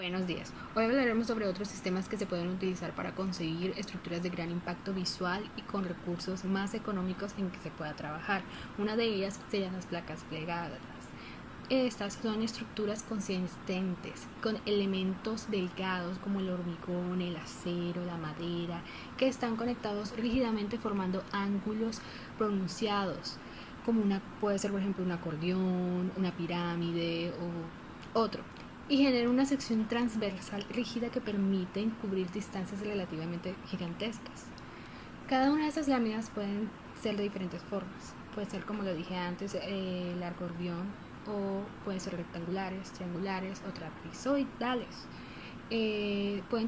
Buenos días. Hoy hablaremos sobre otros sistemas que se pueden utilizar para conseguir estructuras de gran impacto visual y con recursos más económicos en que se pueda trabajar. Una de ellas serían las placas plegadas. Estas son estructuras consistentes con elementos delgados como el hormigón, el acero, la madera, que están conectados rígidamente formando ángulos pronunciados, como puede ser por ejemplo un acordeón, una pirámide o otro, y genera una sección transversal rígida que permite cubrir distancias relativamente gigantescas. Cada una de estas láminas pueden ser de diferentes formas. Puede ser, como lo dije antes, el acordeón, o pueden ser rectangulares, triangulares o trapezoidales. Pueden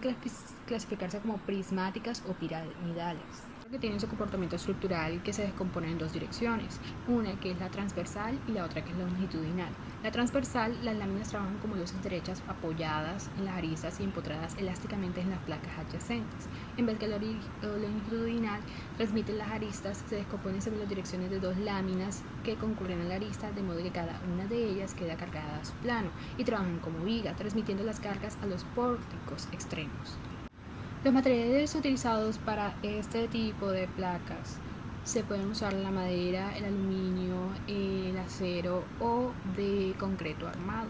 clasificarse como prismáticas o piramidales, que tienen su comportamiento estructural que se descompone en dos direcciones, una que es la transversal y la otra que es la longitudinal. La transversal, las láminas trabajan como luces derechas apoyadas en las aristas y empotradas elásticamente en las placas adyacentes, en vez que la longitudinal transmite las aristas, se descompone según las direcciones de dos láminas que concurren a la arista, de modo que cada una de ellas queda cargada a su plano, y trabajan como viga, transmitiendo las cargas a los pórticos extremos. Los materiales utilizados para este tipo de placas se pueden usar la madera, el aluminio, el acero o de concreto armado.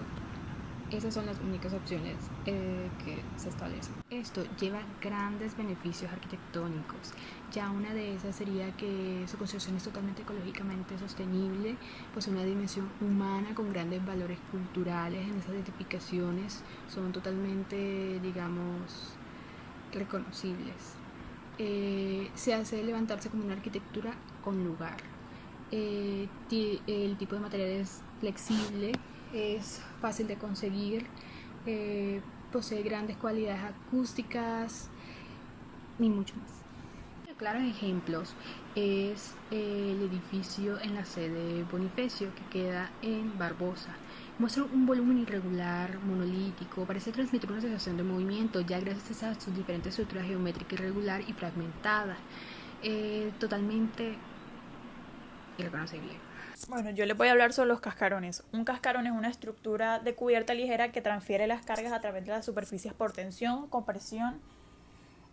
Esas son las únicas opciones que se establecen. Esto lleva grandes beneficios arquitectónicos. Ya una de esas sería que su construcción es totalmente ecológicamente sostenible, pues una dimensión humana con grandes valores culturales en esas edificaciones son totalmente, digamos, reconocibles. Se hace levantarse como una arquitectura con lugar. El tipo de material es flexible, es fácil de conseguir, posee grandes cualidades acústicas y mucho más. Claros ejemplos es el edificio en la sede Bonifacio, que queda en Barbosa. Muestra un volumen irregular, monolítico, parece transmitir una sensación de movimiento, ya gracias a sus diferentes estructuras geométricas irregular y fragmentada, totalmente irreconocible. Bueno, yo les voy a hablar sobre los cascarones. Un cascarón es una estructura de cubierta ligera que transfiere las cargas a través de las superficies por tensión, compresión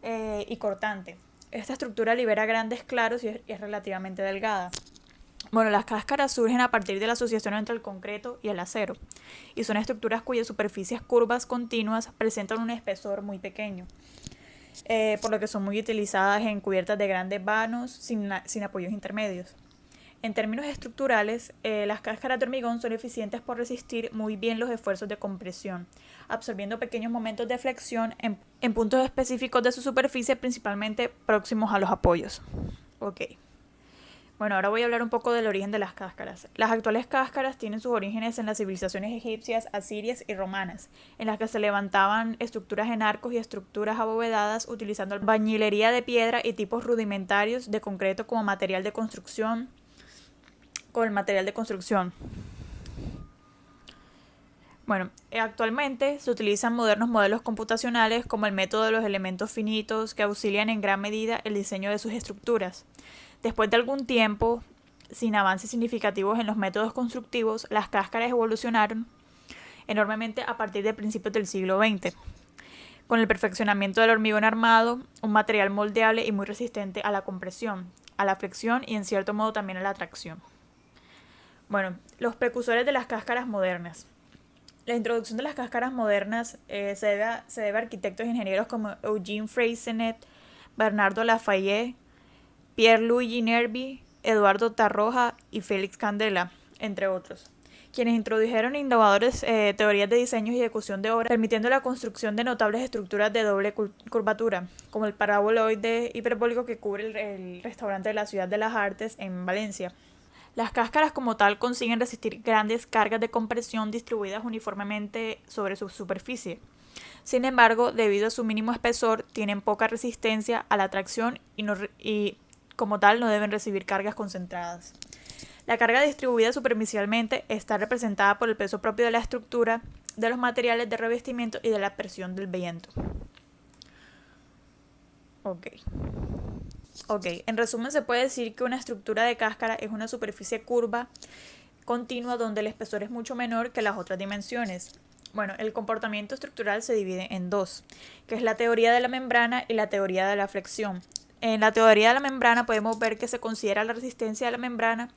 y cortante. Esta estructura libera grandes claros y es relativamente delgada. Bueno, las cáscaras surgen a partir de la asociación entre el concreto y el acero, y son estructuras cuyas superficies curvas continuas presentan un espesor muy pequeño, por lo que son muy utilizadas en cubiertas de grandes vanos sin apoyos intermedios. En términos estructurales, las cáscaras de hormigón son eficientes por resistir muy bien los esfuerzos de compresión, absorbiendo pequeños momentos de flexión en puntos específicos de su superficie, principalmente próximos a los apoyos. Ok. Bueno, ahora voy a hablar un poco del origen de las cáscaras. Las actuales cáscaras tienen sus orígenes en las civilizaciones egipcias, asirias y romanas, en las que se levantaban estructuras en arcos y estructuras abovedadas utilizando albañilería de piedra y tipos rudimentarios de concreto como material de construcción, con el material de construcción. Bueno, actualmente se utilizan modernos modelos computacionales como el método de los elementos finitos que auxilian en gran medida el diseño de sus estructuras. Después de algún tiempo, sin avances significativos en los métodos constructivos, las cáscaras evolucionaron enormemente a partir de principios del siglo XX, con el perfeccionamiento del hormigón armado, un material moldeable y muy resistente a la compresión, a la flexión y en cierto modo también a la tracción. Bueno, los precursores de las cáscaras modernas. La introducción de las cáscaras modernas se debe a arquitectos e ingenieros como Eugene Freycinet, Bernardo Lafayette, Pierre-Louis Nervi, Eduardo Tarroja y Félix Candela, entre otros, quienes introdujeron innovadoras teorías de diseño y ejecución de obras, permitiendo la construcción de notables estructuras de doble curvatura, como el paraboloide hiperbólico que cubre el restaurante de la Ciudad de las Artes en Valencia. Las cáscaras como tal consiguen resistir grandes cargas de compresión distribuidas uniformemente sobre su superficie. Sin embargo, debido a su mínimo espesor, tienen poca resistencia a la tracción y como tal no deben recibir cargas concentradas. La carga distribuida superficialmente está representada por el peso propio de la estructura, de los materiales de revestimiento y de la presión del viento. Ok, en resumen se puede decir que una estructura de cáscara es una superficie curva continua donde el espesor es mucho menor que las otras dimensiones. Bueno, el comportamiento estructural se divide en dos, que es la teoría de la membrana y la teoría de la flexión. En la teoría de la membrana podemos ver que se considera la resistencia de la membrana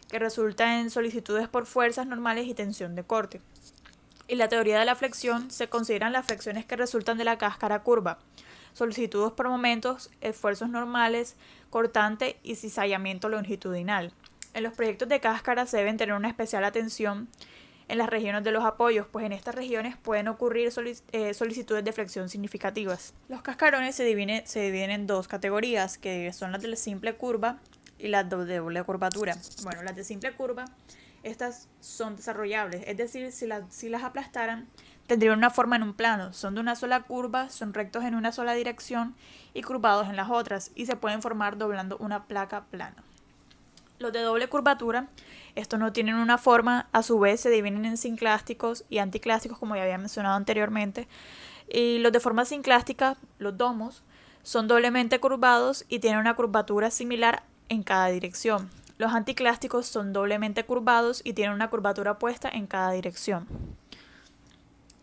que resulta en solicitudes por fuerzas normales y tensión de corte. Y la teoría de la flexión se consideran las flexiones que resultan de la cáscara curva, solicitudes por momentos, esfuerzos normales, cortante y cizallamiento longitudinal. En los proyectos de cáscara se deben tener una especial atención en las regiones de los apoyos, pues en estas regiones pueden ocurrir solicitudes de flexión significativas. Los cascarones se dividen en dos categorías, que son las de la simple curva y las de doble curvatura. Bueno, las de simple curva, estas son desarrollables, es decir, si las aplastaran, tendrían una forma en un plano, son de una sola curva, son rectos en una sola dirección y curvados en las otras, y se pueden formar doblando una placa plana. Los de doble curvatura, estos no tienen una forma, a su vez se dividen en sinclásticos y anticlásticos, como ya había mencionado anteriormente. Y los de forma sinclástica, los domos, son doblemente curvados y tienen una curvatura similar en cada dirección. Los anticlásticos son doblemente curvados y tienen una curvatura opuesta en cada dirección.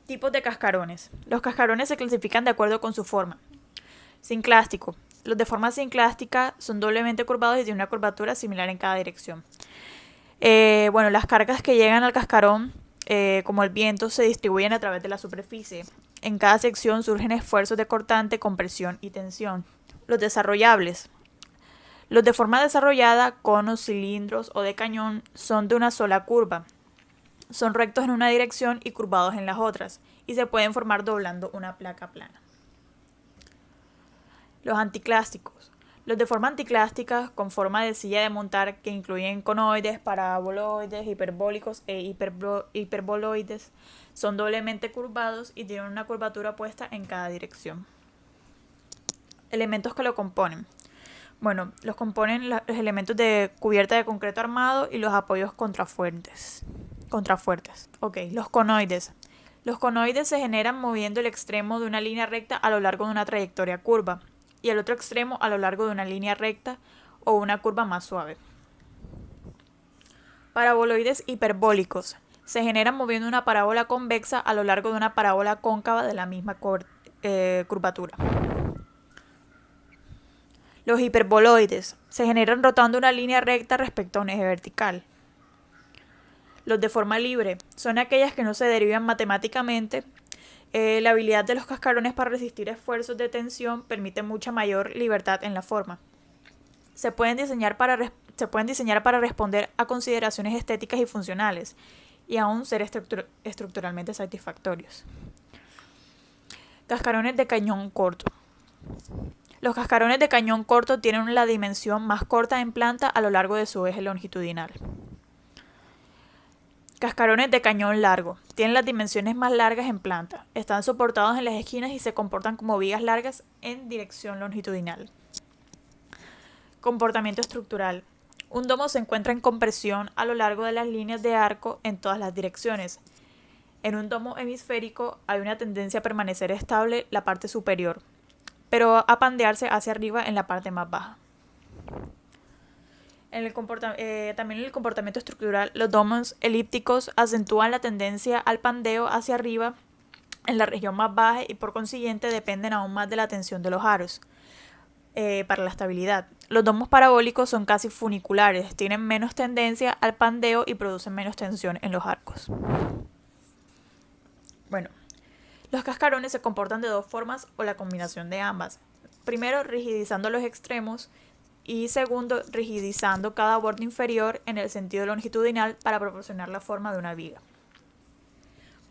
Tipos de cascarones. Los cascarones se clasifican de acuerdo con su forma. Sinclástico. Los de forma sinclástica son doblemente curvados y tienen una curvatura similar en cada dirección. Las cargas que llegan al cascarón, como el viento, se distribuyen a través de la superficie. En cada sección surgen esfuerzos de cortante, compresión y tensión. Los desarrollables. Los de forma desarrollada, conos, cilindros o de cañón, son de una sola curva. Son rectos en una dirección y curvados en las otras, y se pueden formar doblando una placa plana. Los anticlásticos. Los de forma anticlástica, con forma de silla de montar, que incluyen conoides, paraboloides, hiperbólicos e hiperboloides, son doblemente curvados y tienen una curvatura opuesta en cada dirección. Elementos que lo componen. Bueno, los componen los elementos de cubierta de concreto armado y los apoyos contrafuertes. Ok, los conoides. Los conoides se generan moviendo el extremo de una línea recta a lo largo de una trayectoria curva y el otro extremo a lo largo de una línea recta o una curva más suave. Paraboloides hiperbólicos. Se generan moviendo una parábola convexa a lo largo de una parábola cóncava de la misma curvatura. Los hiperboloides se generan rotando una línea recta respecto a un eje vertical. Los de forma libre son aquellas que no se derivan matemáticamente. La habilidad de los cascarones para resistir esfuerzos de tensión permite mucha mayor libertad en la forma. Se pueden diseñar para responder a consideraciones estéticas y funcionales y aún ser estructuralmente satisfactorios. Cascarones de cañón corto. Los cascarones de cañón corto tienen la dimensión más corta en planta a lo largo de su eje longitudinal. Cascarones de cañón largo. Tienen las dimensiones más largas en planta. Están soportados en las esquinas y se comportan como vigas largas en dirección longitudinal. Comportamiento estructural. Un domo se encuentra en compresión a lo largo de las líneas de arco en todas las direcciones. En un domo hemisférico hay una tendencia a permanecer estable la parte superior, pero a pandearse hacia arriba en la parte más baja. También en el comportamiento estructural, los domos elípticos acentúan la tendencia al pandeo hacia arriba en la región más baja y por consiguiente dependen aún más de la tensión de los aros para la estabilidad. Los domos parabólicos son casi funiculares, tienen menos tendencia al pandeo y producen menos tensión en los arcos. Bueno, los cascarones se comportan de dos formas o la combinación de ambas. Primero, rigidizando los extremos y segundo, rigidizando cada borde inferior en el sentido longitudinal para proporcionar la forma de una viga.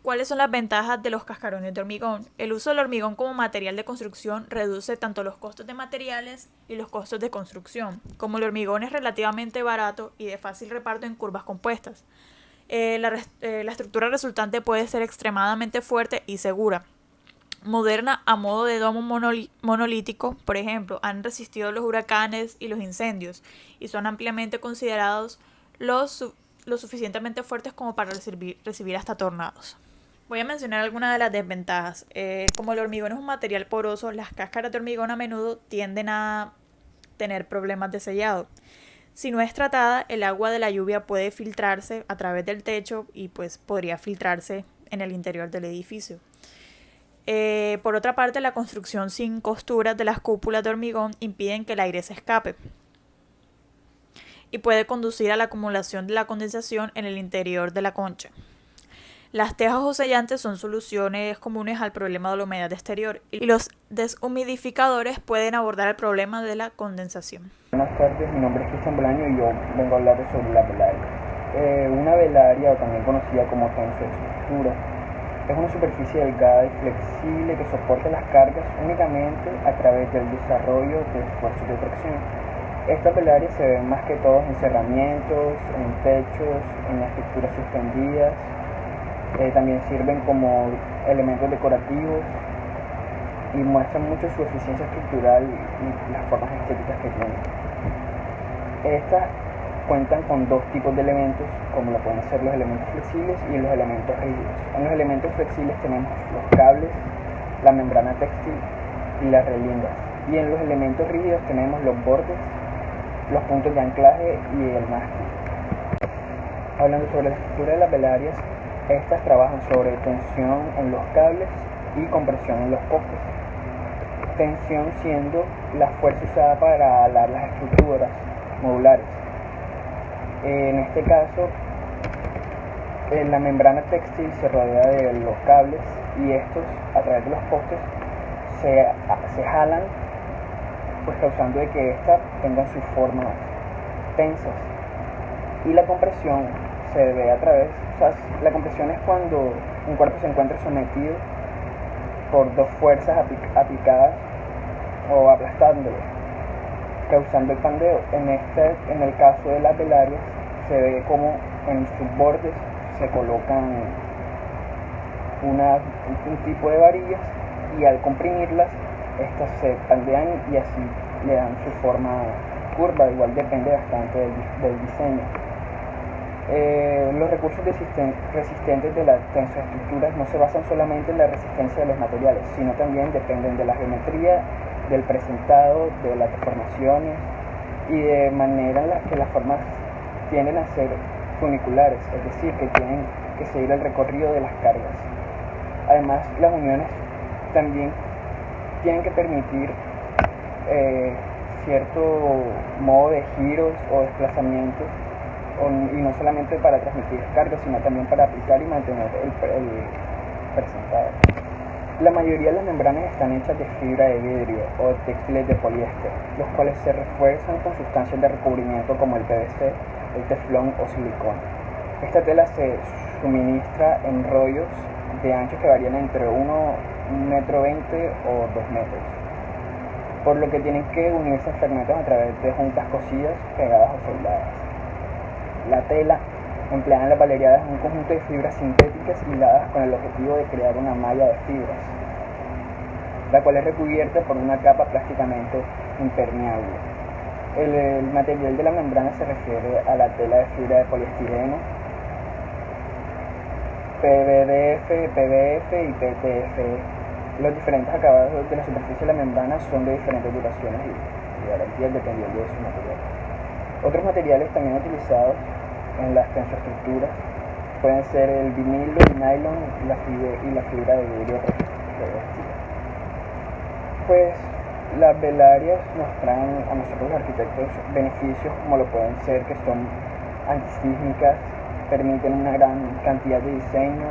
¿Cuáles son las ventajas de los cascarones de hormigón? El uso del hormigón como material de construcción reduce tanto los costos de materiales y los costos de construcción. Como el hormigón es relativamente barato y de fácil reparto en curvas compuestas, la estructura resultante puede ser extremadamente fuerte y segura. Moderna a modo de domo monolítico, por ejemplo, han resistido los huracanes y los incendios y son ampliamente considerados lo suficientemente fuertes como para recibir hasta tornados. Voy a mencionar algunas de las desventajas. Como el hormigón es un material poroso, las cáscaras de hormigón a menudo tienden a tener problemas de sellado. Si no es tratada, el agua de la lluvia puede filtrarse a través del techo y pues podría filtrarse en el interior del edificio. Por otra parte, la construcción sin costuras de las cúpulas de hormigón impiden que el aire se escape y puede conducir a la acumulación de la condensación en el interior de la concha. Las tejas o sellantes son soluciones comunes al problema de la humedad exterior y los deshumidificadores pueden abordar el problema de la condensación. Buenas tardes, mi nombre es Cristian Bolaño y yo vengo a hablar sobre la velaria. Una velaria, o también conocida como tensoestructura, es una superficie delgada y flexible que soporta las cargas únicamente a través del desarrollo de esfuerzos de tracción. Estas velarias se ven más que todo en cerramientos, en techos, en estructuras suspendidas. También sirven como elementos decorativos y muestran mucho su eficiencia estructural y las formas estéticas que tienen. Estas cuentan con dos tipos de elementos, como lo pueden ser los elementos flexibles y los elementos rígidos. En los elementos flexibles tenemos los cables, la membrana textil y las relingas. Y en los elementos rígidos tenemos los bordes, los puntos de anclaje y el mástil. Hablando sobre la estructura de las velarias, estas trabajan sobre tensión en los cables y compresión en los postes. Tensión siendo la fuerza usada para alar las estructuras modulares. En este caso, la membrana textil se rodea de los cables y estos, a través de los postes, se jalan, pues causando de que éstas tengan sus formas tensas. Y la compresión se ve a través, la compresión es cuando un cuerpo se encuentra sometido por dos fuerzas aplicadas o aplastándolo, causando el pandeo. En el caso de las velarias, se ve como en sus bordes se colocan un tipo de varillas y al comprimirlas, estas se pandean y así le dan su forma curva. Igual depende bastante del diseño. Los recursos resistentes de las tensoestructuras no se basan solamente en la resistencia de los materiales, sino también dependen de la geometría, del presentado, de las deformaciones y de manera en la que las formas tienden a ser funiculares, es decir, que tienen que seguir el recorrido de las cargas. Además, las uniones también tienen que permitir cierto modo de giros o desplazamientos, y no solamente para transmitir cargas, sino también para aplicar y mantener el presentado. La mayoría de las membranas están hechas de fibra de vidrio o de textiles de poliéster, los cuales se refuerzan con sustancias de recubrimiento como el PVC, el teflón o silicona. Esta tela se suministra en rollos de anchos que varían entre 1,20 metros o 2 metros, por lo que tienen que unirse en fragmentos a través de juntas cosidas, pegadas o soldadas. La tela empleada en la velaria es un conjunto de fibras sintéticas hiladas con el objetivo de crear una malla de fibras, la cual es recubierta por una capa prácticamente impermeable. El material de la membrana se refiere a la tela de fibra de poliestireno, PVDF, PVF y PTF. Los diferentes acabados de la superficie de la membrana son de diferentes duraciones y garantías dependiendo de su material. Otros materiales también utilizados en las tensoestructuras pueden ser el vinilo, el nylon y la fibra de vidrio revestida. Pues las velarias nos traen a nosotros los arquitectos beneficios, como lo pueden ser que son antisísmicas, permiten una gran cantidad de diseño,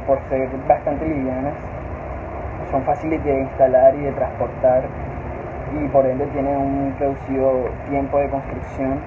por ser bastante livianas, son fáciles de instalar y de transportar y por ende tienen un reducido tiempo de construcción.